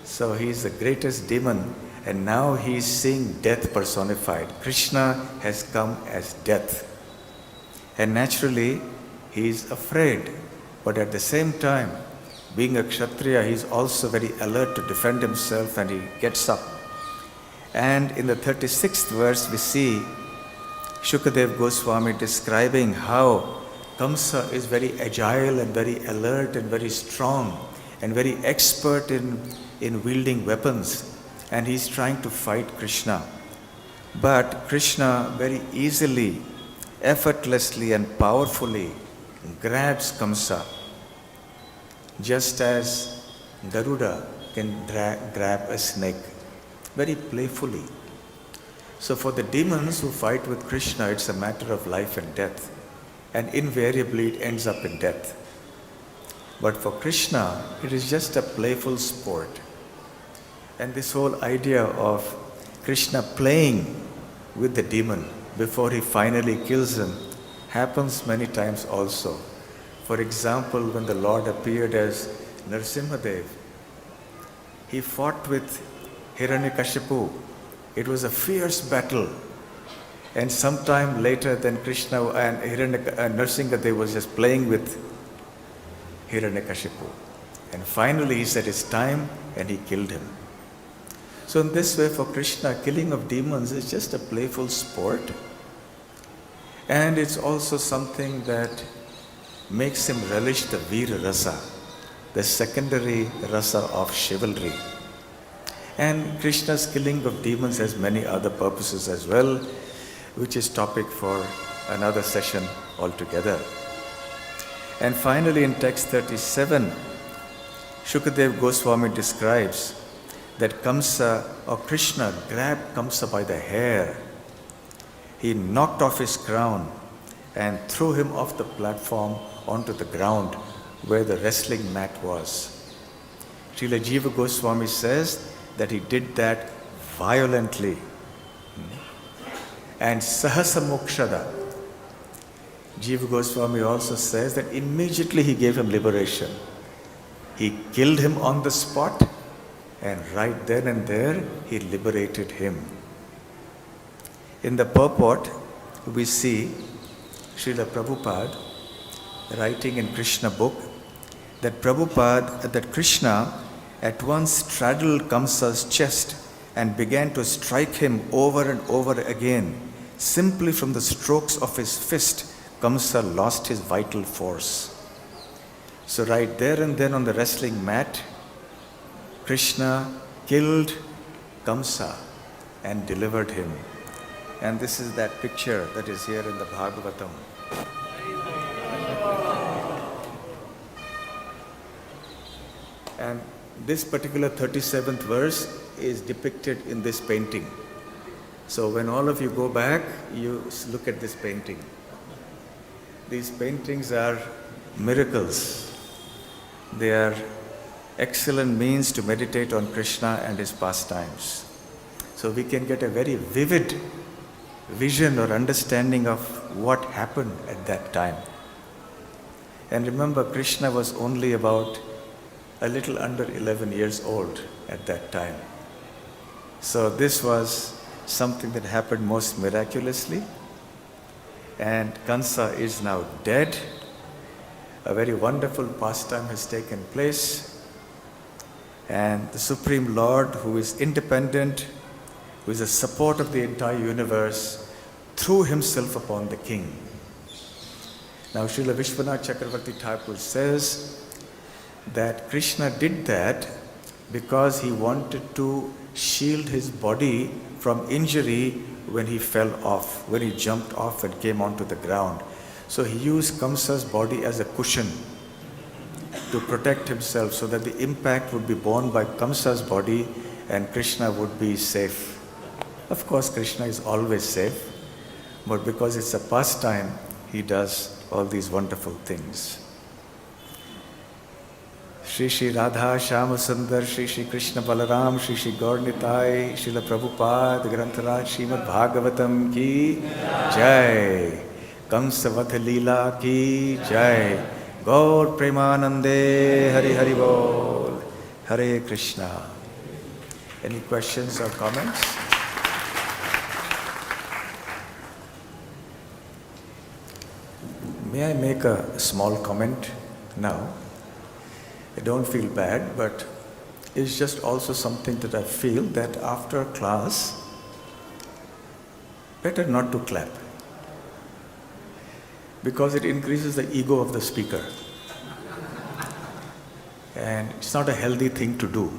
So he is the greatest demon, and now he is seeing death personified. Krishna has come as death. And naturally, he is afraid, but at the same time, being a Kshatriya, he is also very alert to defend himself, and he gets up. And in the 36th verse, we see Shukadev Goswami describing how Kamsa is very agile and very alert and very strong and very expert in wielding weapons. And he's trying to fight Krishna. But Krishna very easily, effortlessly and powerfully grabs Kamsa, just as Garuda can grab a snake, very playfully. So for the demons who fight with Krishna, it's a matter of life and death, and invariably it ends up in death. But for Krishna, it is just a playful sport. And this whole idea of Krishna playing with the demon before he finally kills him happens many times also. For example, when the Lord appeared as Nrsimhadev, he fought with Hiranyakashipu. It was a fierce battle. And sometime later, then Krishna and Nrsimhadev was just playing with Hiranyakashipu. And finally he said it's time, and he killed him. So in this way, for Krishna, killing of demons is just a playful sport. And it's also something that makes him relish the Veera Rasa, the secondary rasa of chivalry. And Krishna's killing of demons has many other purposes as well, which is topic for another session altogether. And finally, in text 37, Shukadev Goswami describes that Kamsa or Krishna grabbed Kamsa by the hair he knocked off his crown and threw him off the platform onto the ground where the wrestling mat was. Srila Jiva Goswami says that he did that violently. And Sahasamokshada, Jiva Goswami also says that immediately he gave him liberation. He killed him on the spot, and right then and there he liberated him. In the purport, we see Srila Prabhupada writing in Krishna book that Krishna at once straddled Kamsa's chest and began to strike him over and over again. Simply from the strokes of his fist, Kamsa lost his vital force. So right there and then on the wrestling mat, Krishna killed Kamsa and delivered him. And this is that picture that is here in the Bhagavatam. And this particular 37th verse is depicted in this painting. So when all of you go back, you look at this painting. These paintings are miracles. They are excellent means to meditate on Krishna and his pastimes. So we can get a very vivid vision or understanding of what happened at that time. And remember, Krishna was only about a little under 11 years old at that time. So this was something that happened most miraculously. And Kamsa is now dead. A very wonderful pastime has taken place. And the Supreme Lord, who is independent, who is the support of the entire universe, threw himself upon the king. Now Srila Viswanath Chakravarti Thakur says that Krishna did that because he wanted to shield his body from injury when he fell off, when he jumped off and came onto the ground. So he used Kamsa's body as a cushion to protect himself so that the impact would be borne by Kamsa's body and Krishna would be safe. Of course, Krishna is always safe, but because it's a pastime, he does all these wonderful things. Shri Shri Radha Shyama Sundar, Shri Shri Krishna Balaram, Shri Shri Gaur Nitai, Srila Prabhupada, Grantaraj Srimad Bhagavatam ki Jai, Kamsa Vadh Leela ki Jai, Gaur Premanande, Hari Hari Bol, Hare Krishna. Any questions or comments? May I make a small comment now? I don't feel bad, but it's just also something that I feel that after class, better not to clap, because it increases the ego of the speaker. And it's not a healthy thing to do.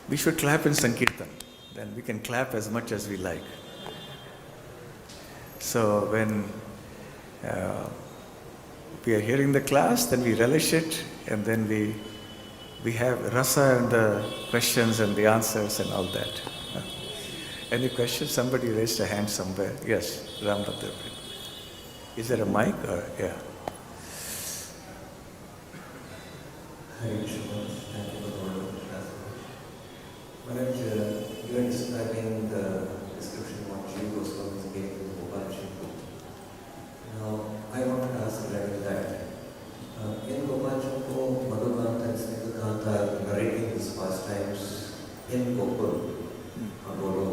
We should clap in Sankirtan, then we can clap as much as we like. So when we are hearing the class, then we relish it, and then we have rasa and the questions and the answers and all that. Any questions? Somebody raised a hand somewhere. Yes, Rambhadra. Is there a mic or yeah? Thank you for the wonderful class. Maharaj, you are describing the description of what Jiva Goswami gave in the Gopal Champu. Now, I want to ask regarding that. In Gopal Champu, Madhava and Snigdha are narrating his pastimes in Gopal, Golo,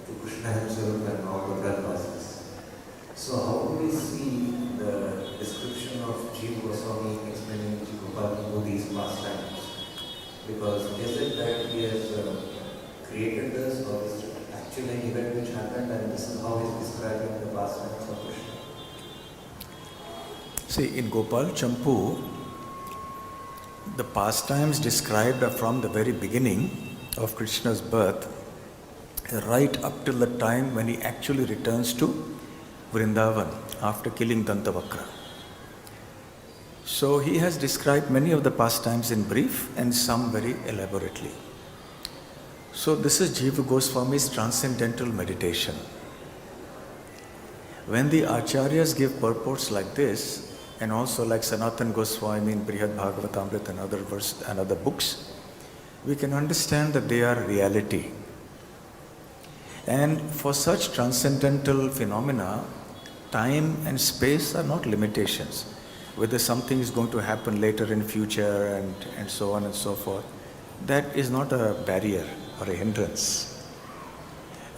to Krishna himself and all the Brahmasis. So how do we see the description of Jiva Goswami explaining Gopal Champu these pastimes? Because is it that he has created this, or is it actually an event which happened and this is how he is describing the pastimes of Krishna? See, in Gopal Champu, the pastimes described are from the very beginning of Krishna's birth, right up till the time when he actually returns to Vrindavan after killing Dantavakra. So he has described many of the pastimes in brief and some very elaborately. So this is Jiva Goswami's transcendental meditation. When the acharyas give purports like this, and also like Sanatana Goswami in Brihad Bhagavatam and other books, we can understand that they are reality. And for such transcendental phenomena, time and space are not limitations. Whether something is going to happen later in future and so on and so forth, that is not a barrier or a hindrance.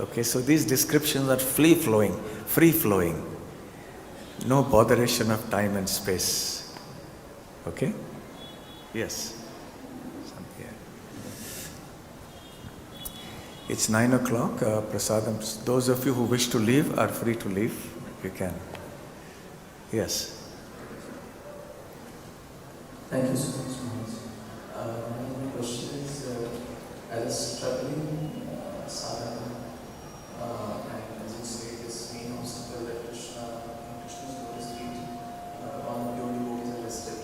Okay, so these descriptions are free-flowing, no botheration of time and space. Okay? Yes. It's 9 o'clock, Prasadam. Those of you who wish to leave are free to leave. You can. Yes. Thank you so much, Maharaj. My question is, as a struggling sadhaka, and as you say, this main obstacle that Krishna's lotus feet, all the pure devotees are listed.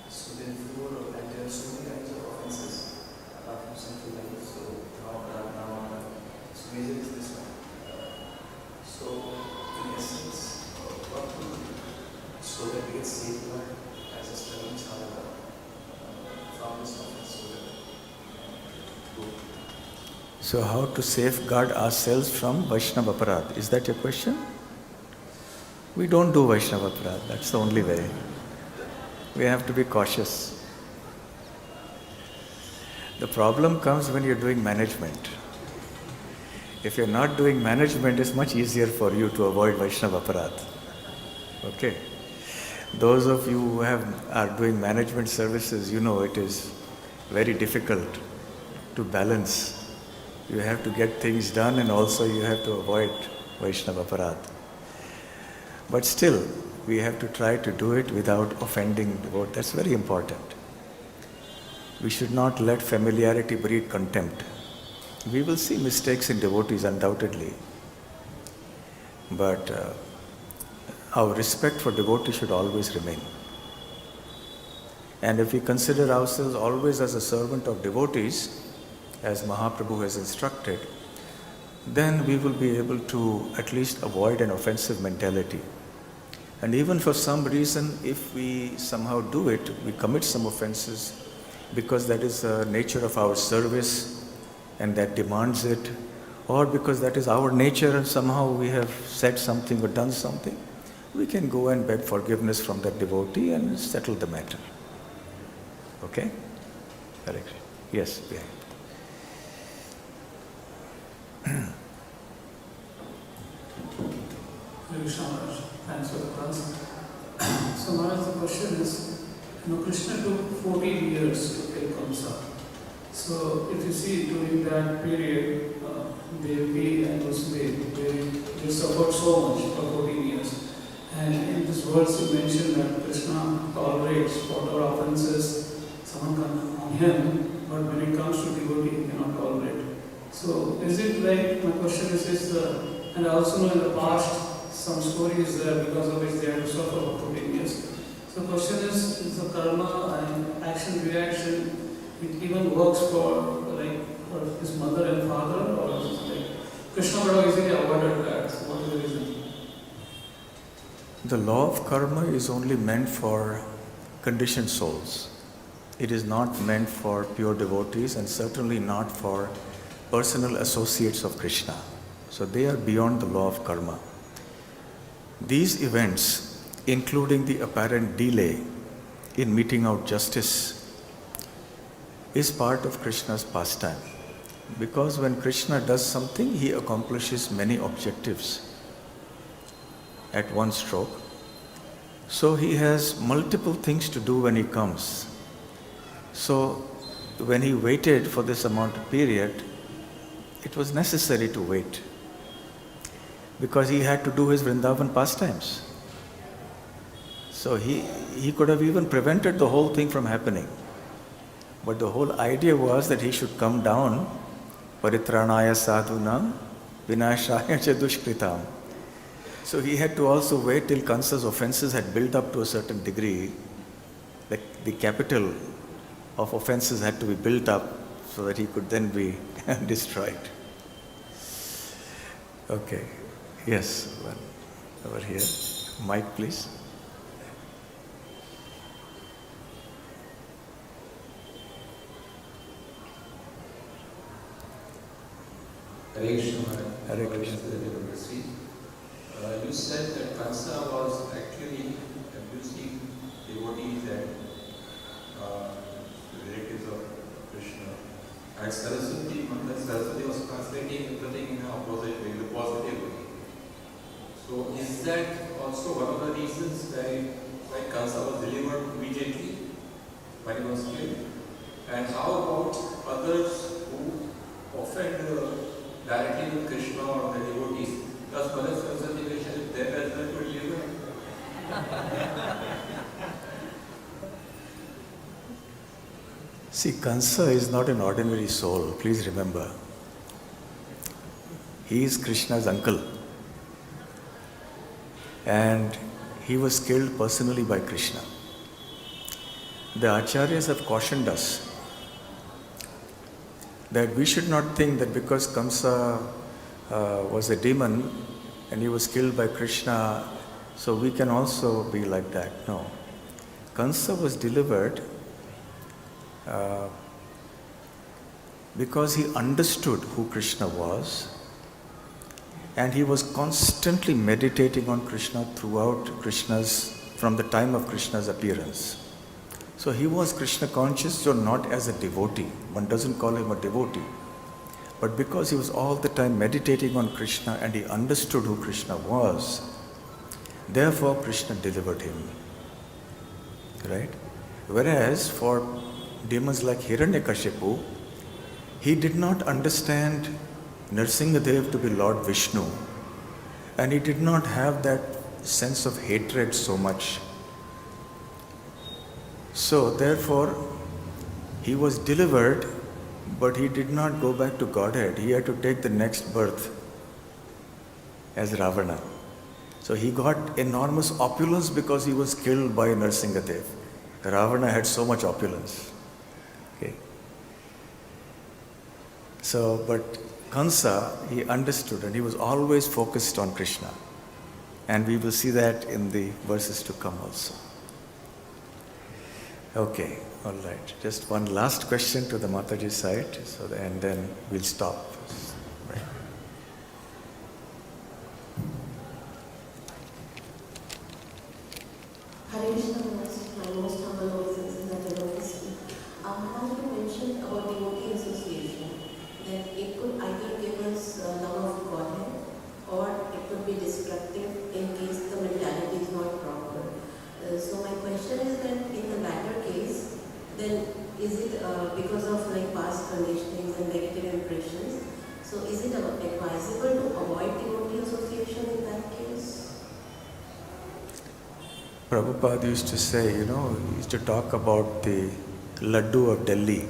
So therefore, and there are so many kinds of offenses apart from sinful life. So now, so major is this one. So in essence, what to do so that we get safeguarded as a struggling sadhaka from this offense, so that So how to safeguard ourselves from Vaishnava aparadh? Is that your question? We don't do Vaishnava aparadh. That's the only way. We have to be cautious. The problem comes when you're doing management. If you're not doing management, it's much easier for you to avoid Vaishnava aparadh. Okay? Those of you who are doing management services, you know it is very difficult to balance. You have to get things done and also you have to avoid Vaishnava aparadh. But still, we have to try to do it without offending devotees. That's very important. We should not let familiarity breed contempt. We will see mistakes in devotees undoubtedly. But our respect for devotees should always remain. And if we consider ourselves always as a servant of devotees, as Mahaprabhu has instructed, then we will be able to at least avoid an offensive mentality. And even for some reason, if we somehow do it, we commit some offenses because that is the nature of our service and that demands it, or because that is our nature and somehow we have said something or done something, we can go and beg forgiveness from that devotee and settle the matter. Okay? Correct. Yes, yeah. Maharaj, thanks for the class. So Maharaj, the question is, Krishna took 14 years to kill Kamsa. So if you see during that period, Devi and Vasudeva, they suffered so much for 14 years. And in this verse you mentioned that Krishna tolerates whatever offenses someone can on him, but when it comes to devotee, he cannot tolerate. So is it like, my question is and I also know in the past some stories there because of which they had to suffer for 14 years. So the question is the karma and action reaction, it even works for his mother and father, or is it like Krishna Madhava easily avoided that? So what is the reason? The law of karma is only meant for conditioned souls. It is not meant for pure devotees and certainly not for personal associates of Krishna. So they are beyond the law of karma. These events, including the apparent delay in meting out justice, is part of Krishna's pastime. Because when Krishna does something, he accomplishes many objectives at one stroke. So he has multiple things to do when he comes. So when he waited for this amount of period, it was necessary to wait, because he had to do his Vrindavan pastimes. So he could have even prevented the whole thing from happening. But the whole idea was that he should come down, paritranaya sadhunam, vinashaya cha dushkritam. So he had to also wait till Kamsa's offenses had built up to a certain degree. Like the capital of offenses had to be built up so that he could then be destroyed. Okay. Yes. Well. over here. Mic, please. Hare Krishna. Hare Krishna. You said that Kamsa was actually abusing devotees and relatives of Krishna. And Saraswati was translating everything in an opposite way, the positive way. So is that also one of the reasons why Kamsa was delivered immediately when he was killed? And how about others who offend directly with Krishna or the devotees? Does Mother Saraswati help them as well to deliver? See, Kamsa is not an ordinary soul, please remember. He is Krishna's uncle. And he was killed personally by Krishna. The Acharyas have cautioned us that we should not think that because Kamsa was a demon and he was killed by Krishna, so we can also be like that. No. Kamsa was delivered because he understood who Krishna was, and he was constantly meditating on Krishna from the time of Krishna's appearance. So he was Krishna conscious, so not as a devotee. One doesn't call him a devotee. But because he was all the time meditating on Krishna and he understood who Krishna was, therefore Krishna delivered him. Right? Whereas for demons like Hiranyakashipu, he did not understand Nrsimhadev to be Lord Vishnu, and he did not have that sense of hatred so much. So therefore, he was delivered, but he did not go back to Godhead. He had to take the next birth as Ravana. So he got enormous opulence because he was killed by Nrsimhadev. Ravana had so much opulence. Okay. So, but Kamsa, he understood and he was always focused on Krishna. And we will see that in the verses to come also. Okay, all right. Just one last question to the Mataji side, and then we'll stop. Right. Hare Krishna, my most humble obeisances and devotees. As you mentioned about devotee association, that it could either give us love of Godhead or it could be destructive in case the mentality is not proper. So my question is that in the latter case, then is it because of like past conditionings and negative impressions? So is it advisable to avoid devotee association in that case? Prabhupada used to say, he used to talk about the laddu of Delhi.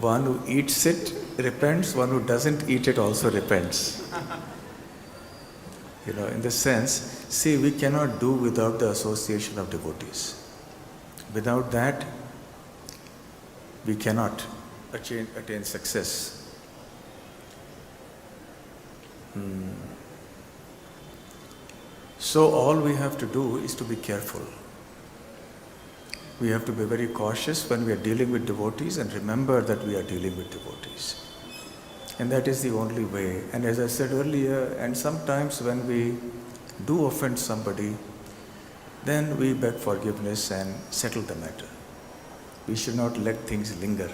One who eats it repents, one who doesn't eat it also repents. In the sense, see, we cannot do without the association of devotees. Without that, we cannot attain success. So all we have to do is to be careful. We have to be very cautious when we are dealing with devotees and remember that we are dealing with devotees. And that is the only way. And as I said earlier, and sometimes when we do offend somebody, then we beg forgiveness and settle the matter. We should not let things linger.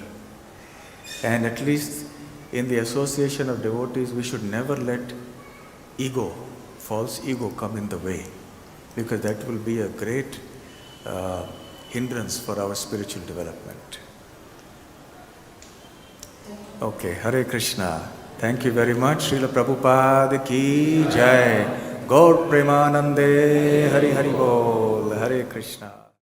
And at least in the association of devotees, we should never let false ego come in the way, because that will be a great hindrance for our spiritual development. Okay, Hare Krishna. Thank you very much. Srila Prabhupada ki Jai. Gaur Premanande Hari Hari Bol. Hare Krishna.